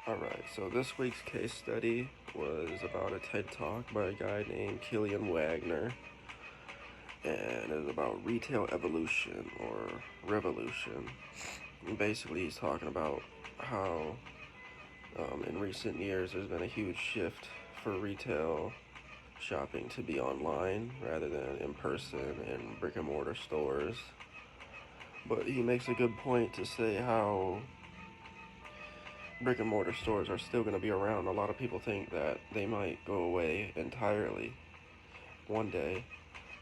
Alright, so this week's case study was about a TED Talk by a guy named Killian Wagner, and it was about retail evolution or revolution. And basically, he's talking about how in recent years there's been a huge shift for retail shopping to be online rather than in person in brick and mortar stores. But he makes a good point to say how brick and mortar stores are still going to be around. A lot of people think that they might go away entirely one day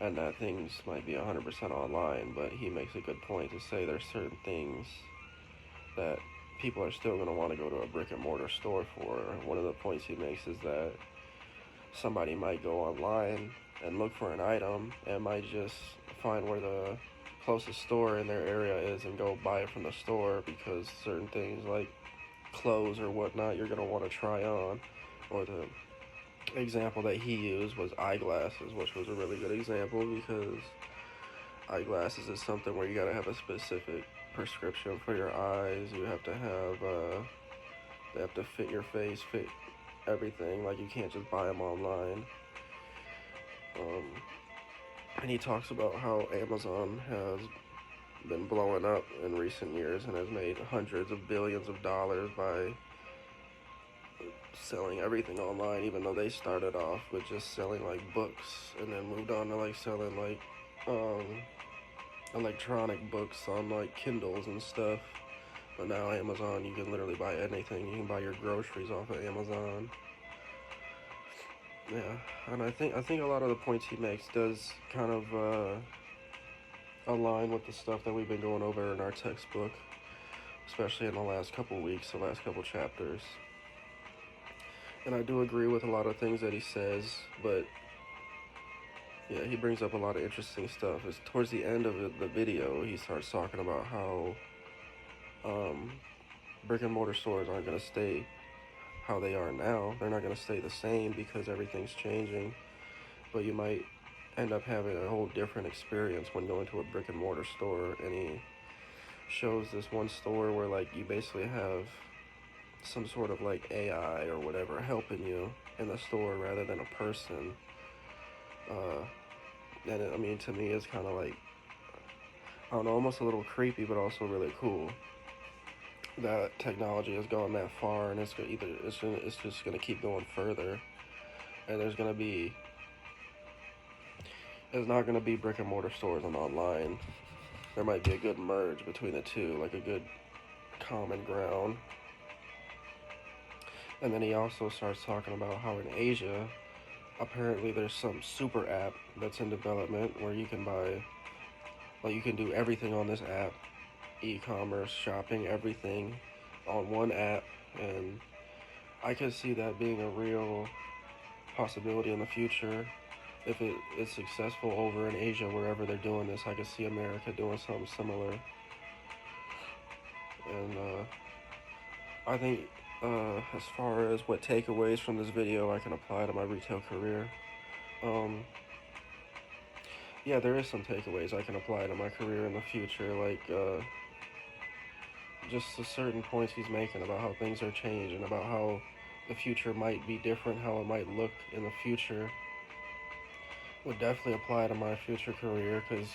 and that things might be 100% online, but he makes a good point to say there's certain things that people are still going to want to go to a brick and mortar store for. One of the points he makes is that somebody might go online and look for an item and might just find where the closest store in their area is and go buy it from the store because certain things like clothes or whatnot you're going to want to try on. Or the example that he used was eyeglasses, which was a really good example because eyeglasses is something where you got to have a specific prescription for your eyes. You have to have they have to fit your face, fit everything. Like, you can't just buy them online. And he talks about how Amazon has been blowing up in recent years and has made hundreds of billions of dollars by selling everything online, even though they started off with just selling like books and then moved on to like selling like electronic books on like Kindles and stuff. But now Amazon, you can literally buy anything. You can buy your groceries off of Amazon. Yeah, and I think a lot of the points he makes does kind of align with the stuff that we've been going over in our textbook, especially in the last couple weeks, the last couple chapters. And I do agree with a lot of things that he says, but yeah, he brings up a lot of interesting stuff. It's towards the end of the video, he starts talking about how brick and mortar stores aren't going to stay how they are now. They're not going to stay the same because everything's changing, but you might end up having a whole different experience when going to a brick and mortar store. And he shows this one store where like you basically have some sort of like AI or whatever helping you in the store rather than a person. And I mean, to me, it's kind of like, I don't know, almost a little creepy, but also really cool that technology has gone that far, and it's just gonna keep going further, and there's not gonna be brick and mortar stores and online. There might be a good merge between the two, like a good common ground. And then he also starts talking about how in Asia, apparently there's some super app that's in development where you can buy, like, you can do everything on this app, e-commerce, shopping, everything on one app. And I could see that being a real possibility in the future. If it is successful over in Asia, wherever they're doing this, I could see America doing something similar. And I think as far as what takeaways from this video I can apply to my retail career, um, yeah, there is some takeaways I can apply to my career in the future, like just the certain points he's making about how things are changing, about how the future might be different, how it might look in the future, would definitely apply to my future career because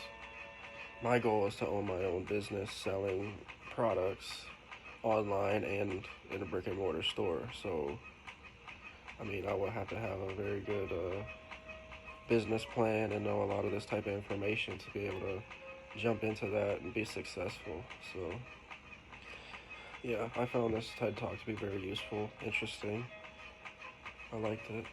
my goal is to own my own business selling products online and in a brick and mortar store. So, I mean, I will have to have a very good business plan and know a lot of this type of information to be able to jump into that and be successful. So, yeah, I found this TED Talk to be very useful, interesting. I liked it.